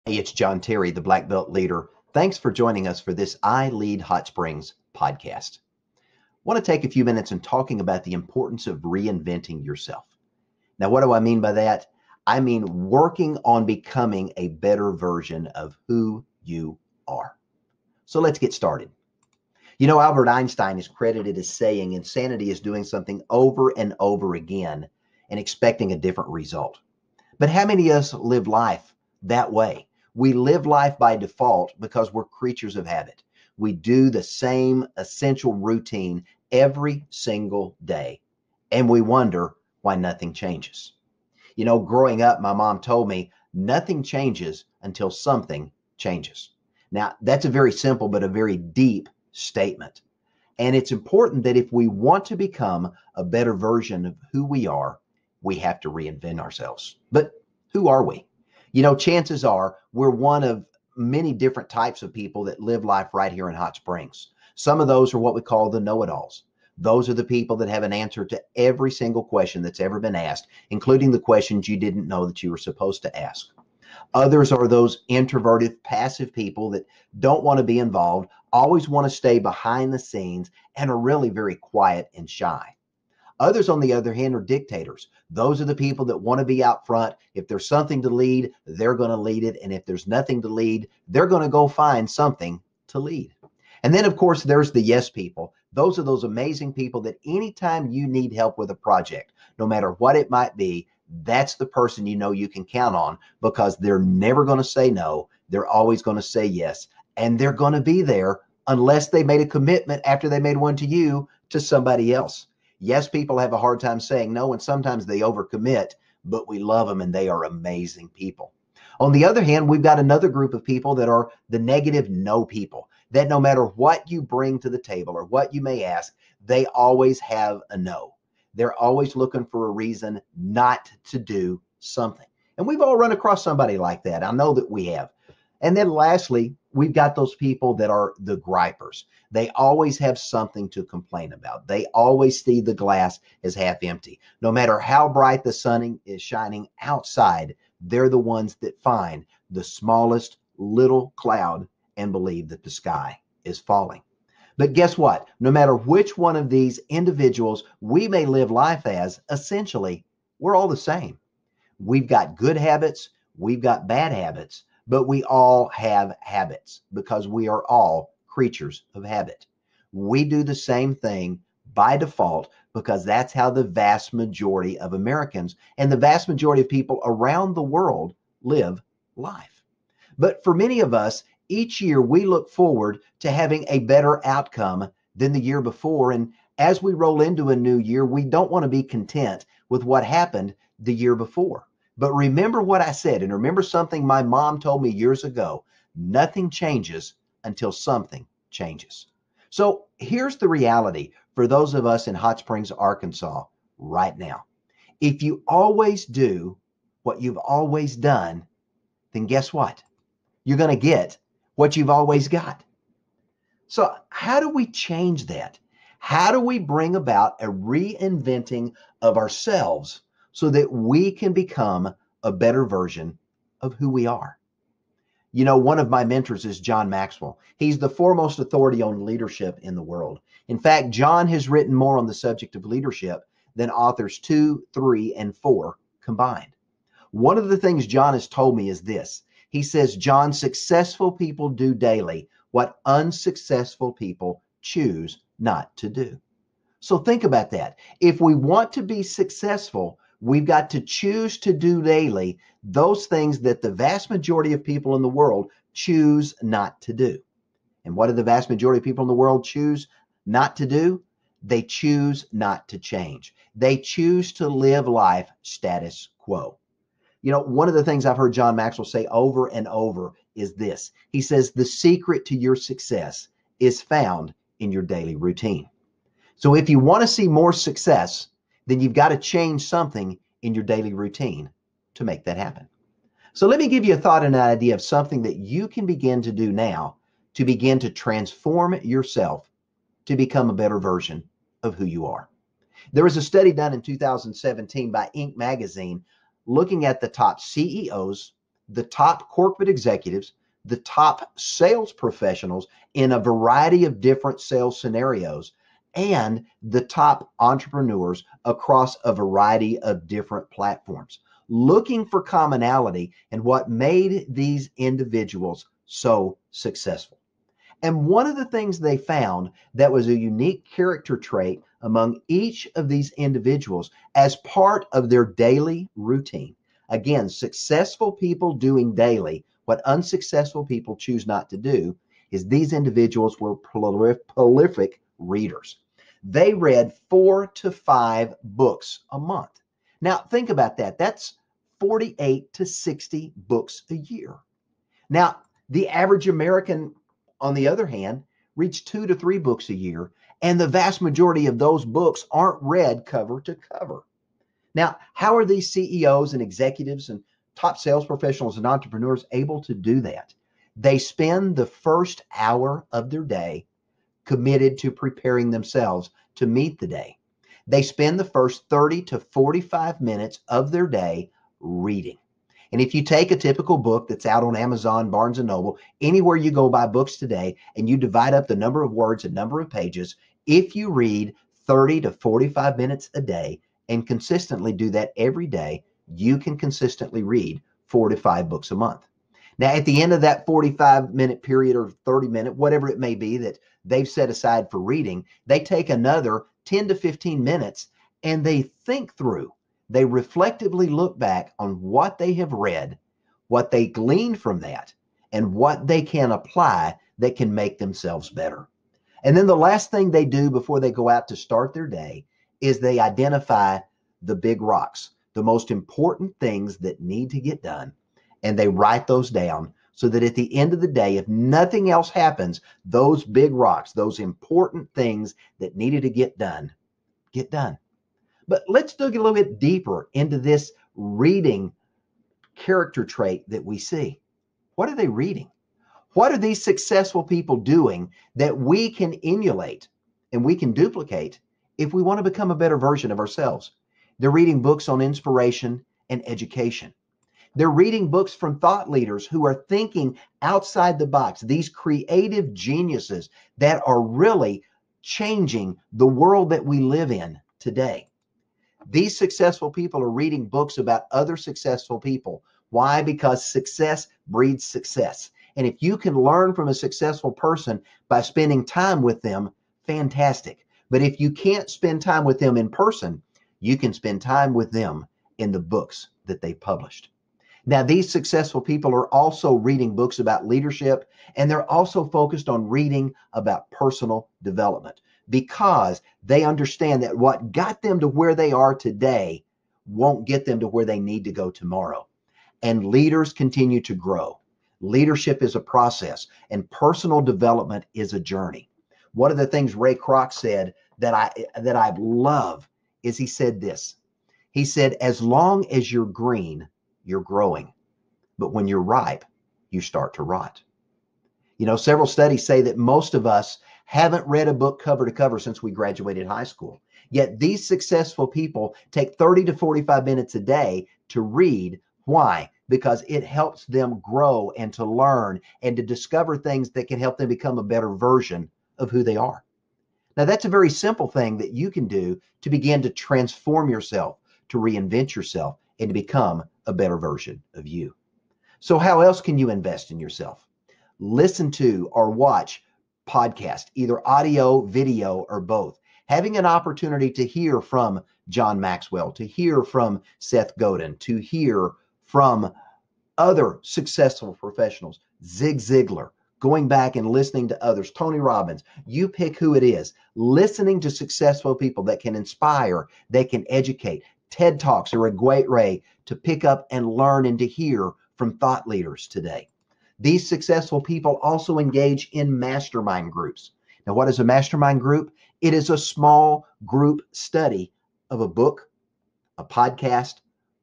Hey, it's John Terry, the Black Belt leader. Thanks for joining us for this I Lead Hot Springs podcast. I want to take a few minutes and talking about the importance of reinventing yourself. Now, what do I mean by that? I mean working on becoming a better version of who you are. So let's get started. You know, Albert Einstein is credited as saying insanity is doing something over and over again and expecting a different result. But how many of us live life that way? We live life by default because we're creatures of habit. We do the same essential routine every single day, and we wonder why nothing changes. You know, growing up, my mom told me nothing changes until something changes. Now, that's a very simple but a very deep statement. And it's important that if we want to become a better version of who we have to reinvent ourselves. But who are we? You know, chances are we're one of many different types of people that live life right here in Hot Springs. Some of those are what we call the know-it-alls. Those are the people that have an answer to every single question that's ever been asked, including the questions you didn't know that you were supposed to ask. Others are those introverted, passive people that don't want to be involved, always want to stay behind the scenes, and are really very quiet and shy. Others, on the other hand, are dictators. Those are the people that want to be out front. If there's something to lead, they're going to lead it. And if there's nothing to lead, they're going to go find something to lead. And then, of course, there's the yes people. Those are those amazing people that anytime you need help with a project, no matter what it might be, that's the person you know you can count on because they're never going to say no. They're always going to say yes. And they're going to be there unless they made a commitment after they made one to you to somebody else. Yes, people have a hard time saying no, and sometimes they overcommit, but we love them and they are amazing people. On the other hand, we've got another group of people that are the negative no people, that no matter what you bring to the table or what you may ask, they always have a no. They're always looking for a reason not to do something. And we've all run across somebody like that. I know that we have. And then lastly, we've got those people that are the gripers. They always have something to complain about. They always see the glass as half empty. No matter how bright the sun is shining outside, they're the ones that find the smallest little cloud and believe that the sky is falling. But guess what? No matter which one of these individuals we may live life as, essentially, we're all the same. We've got good habits, we've got bad habits, but we all have habits because we are all creatures of habit. We do the same thing by default because that's how the vast majority of Americans and the vast majority of people around the world live life. But for many of us, each year we look forward to having a better outcome than the year before. And as we roll into a new year, we don't want to be content with what happened the year before. But remember what I said, and remember something my mom told me years ago: nothing changes until something changes. So here's the reality for those of us in Hot Springs, Arkansas, right now. If you always do what you've always done, then guess what? You're going to get what you've always got. So, how do we change that? How do we bring about a reinventing of ourselves so that we can become a better version of who we are? You know, one of my mentors is John Maxwell. He's the foremost authority on leadership in the world. In fact, John has written more on the subject of leadership than authors 2, 3, and 4 combined. One of the things John has told me is this. He says, John, successful people do daily what unsuccessful people choose not to do. So think about that. If we want to be successful, we've got to choose to do daily those things that the vast majority of people in the world choose not to do. And what do the vast majority of people in the world choose not to do? They choose not to change. They choose to live life status quo. You know, one of the things I've heard John Maxwell say over and over is this. He says, the secret to your success is found in your daily routine. So if you want to see more success, then you've got to change something in your daily routine to make that happen. So let me give you a thought and an idea of something that you can begin to do now to begin to transform yourself to become a better version of who you are. There was a study done in 2017 by Inc. magazine looking at the top CEOs, the top corporate executives, the top sales professionals in a variety of different sales scenarios, and the top entrepreneurs across a variety of different platforms, looking for commonality and what made these individuals so successful. And one of the things they found that was a unique character trait among each of these individuals as part of their daily routine. Again, successful people doing daily what unsuccessful people choose not to do is these individuals were prolific readers. They read 4 to 5 books a month. Now, think about that. That's 48 to 60 books a year. Now, the average American, on the other hand, reads 2 to 3 books a year, and the vast majority of those books aren't read cover to cover. Now, how are these CEOs and executives and top sales professionals and entrepreneurs able to do that? They spend the first hour of their day committed to preparing themselves to meet the day. They spend the first 30 to 45 minutes of their day reading. And if you take a typical book that's out on Amazon, Barnes & Noble, anywhere you go buy books today, and you divide up the number of words and number of pages, if you read 30 to 45 minutes a day and consistently do that every day, you can consistently read 4 to 5 books a month. Now, at the end of that 45-minute period or 30-minute, whatever it may be that they've set aside for reading, they take another 10 to 15 minutes and they think through. They reflectively look back on what they have read, what they gleaned from that, and what they can apply that can make themselves better. And then the last thing they do before they go out to start their day is they identify the big rocks, the most important things that need to get done, and they write those down so that at the end of the day, if nothing else happens, those big rocks, those important things that needed to get done, get done. But let's dig a little bit deeper into this reading character trait that we see. What are they reading? What are these successful people doing that we can emulate and we can duplicate if we want to become a better version of ourselves? They're reading books on inspiration and education. They're reading books from thought leaders who are thinking outside the box, these creative geniuses that are really changing the world that we live in today. These successful people are reading books about other successful people. Why? Because success breeds success. And if you can learn from a successful person by spending time with them, fantastic. But if you can't spend time with them in person, you can spend time with them in the books that they published. Now, these successful people are also reading books about leadership, and they're also focused on reading about personal development because they understand that what got them to where they are today won't get them to where they need to go tomorrow. And leaders continue to grow. Leadership is a process, and personal development is a journey. One of the things Ray Kroc said that I love is he said this. He said, as long as you're green, you're growing. But when you're ripe, you start to rot. You know, several studies say that most of us haven't read a book cover to cover since we graduated high school. Yet these successful people take 30 to 45 minutes a day to read. Why? Because it helps them grow and to learn and to discover things that can help them become a better version of who they are. Now, that's a very simple thing that you can do to begin to transform yourself, to reinvent yourself, and to become a better version of you. So how else can you invest in yourself? Listen to or watch podcasts, either audio, video, or both. Having an opportunity to hear from John Maxwell, to hear from Seth Godin, to hear from other successful professionals, Zig Ziglar, going back and listening to others, Tony Robbins, you pick who it is. Listening to successful people that can inspire, that can educate. TED Talks are a great way to pick up and learn and to hear from thought leaders today. These successful people also engage in mastermind groups. Now, what is a mastermind group? It is a small group study of a book, a podcast,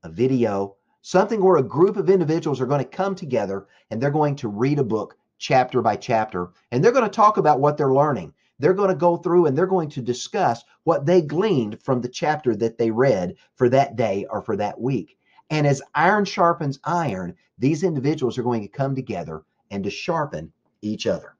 a video, something where a group of individuals are going to come together and they're going to read a book chapter by chapter, and they're going to talk about what they're learning. They're going to go through and they're going to discuss what they gleaned from the chapter that they read for that day or for that week. And as iron sharpens iron, these individuals are going to come together and to sharpen each other.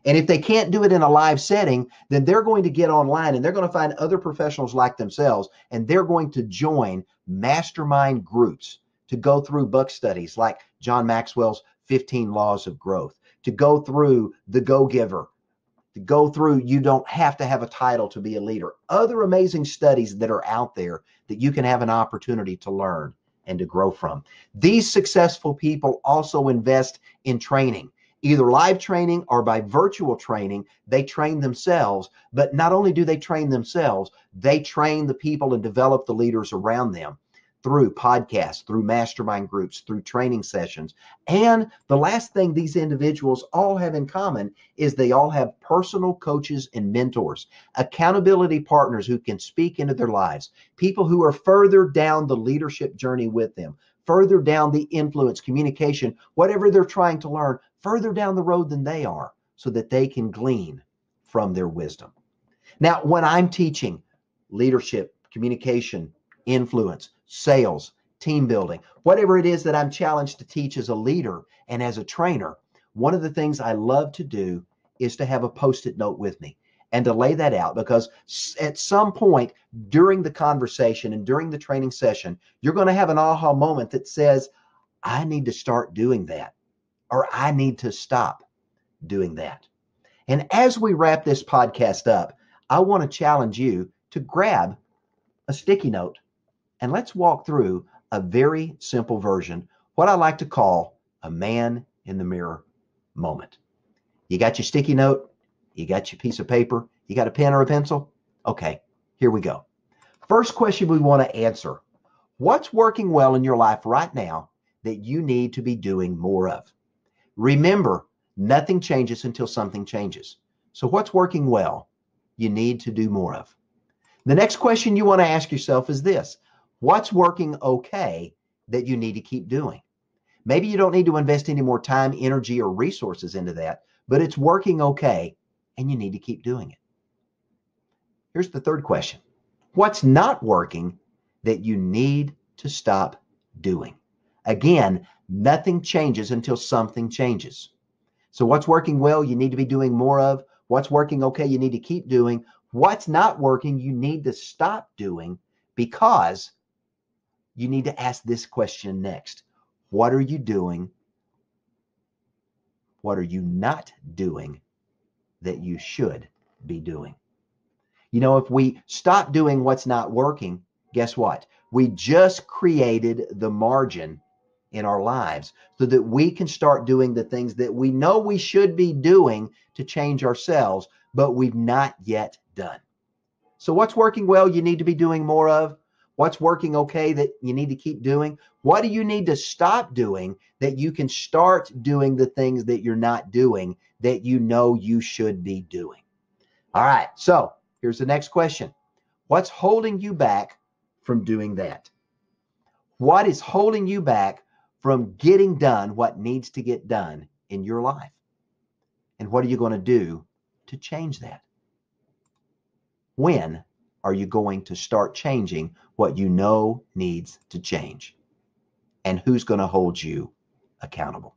And if they can't do it in a live setting, then they're going to get online and they're going to find other professionals like themselves, and they're going to join mastermind groups to go through book studies like John Maxwell's 15 Laws of Growth, to go through The Go-Giver, to go through You Don't Have to Have a Title to Be a Leader, other amazing studies that are out there that you can have an opportunity to learn and to grow from. These successful people also invest in training, either live training or by virtual training. They train themselves, but not only do they train themselves, they train the people and develop the leaders around them through podcasts, through mastermind groups, through training sessions. And the last thing these individuals all have in common is they all have personal coaches and mentors, accountability partners who can speak into their lives, people who are further down the leadership journey with them, further down the influence, communication, whatever they're trying to learn, further down the road than they are, so that they can glean from their wisdom. Now, when I'm teaching leadership, communication, influence, sales, team building, whatever it is that I'm challenged to teach as a leader and as a trainer, one of the things I love to do is to have a Post-it note with me and to lay that out, because at some point during the conversation and during the training session, you're going to have an aha moment that says, I need to start doing that, or I need to stop doing that. And as we wrap this podcast up, I want to challenge you to grab a sticky note and let's walk through a very simple version, what I like to call a man in the mirror moment. You got your sticky note? You got your piece of paper? You got a pen or a pencil? Okay, here we go. First question we want to answer: what's working well in your life right now that you need to be doing more of? Remember, nothing changes until something changes. So what's working well you need to do more of? The next question you want to ask yourself is this: what's working okay that you need to keep doing? Maybe you don't need to invest any more time, energy, or resources into that, but it's working okay and you need to keep doing it. Here's the third question: what's not working that you need to stop doing? Again, nothing changes until something changes. So what's working well you need to be doing more of. What's working okay you need to keep doing. What's not working you need to stop doing, because you need to ask this question next: what are you doing? What are you not doing that you should be doing? You know, if we stop doing what's not working, guess what? We just created the margin in our lives so that we can start doing the things that we know we should be doing to change ourselves, but we've not yet done. So what's working well you need to be doing more of? What's working okay that you need to keep doing? What do you need to stop doing that you can start doing the things that you're not doing that you know you should be doing? All right, so here's the next question: what's holding you back from doing that? What is holding you back from getting done what needs to get done in your life? And what are you going to do to change that? When are you going to start changing what you know needs to change? And who's going to hold you accountable?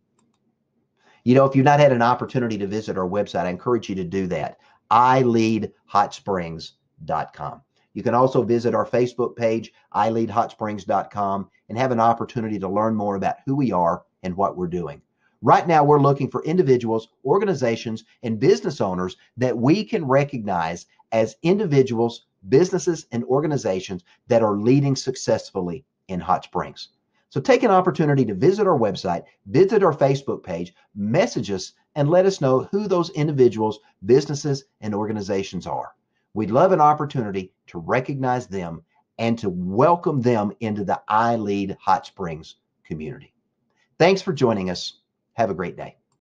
You know, if you've not had an opportunity to visit our website, I encourage you to do that. iLeadHotSprings.com. You can also visit our Facebook page, iLeadHotSprings.com, and have an opportunity to learn more about who we are and what we're doing. Right now, we're looking for individuals, organizations, and business owners that we can recognize as individuals, businesses, and organizations that are leading successfully in Hot Springs. So take an opportunity to visit our website, visit our Facebook page, message us, and let us know who those individuals, businesses, and organizations are. We'd love an opportunity to recognize them and to welcome them into the iLead Hot Springs community. Thanks for joining us. Have a great day.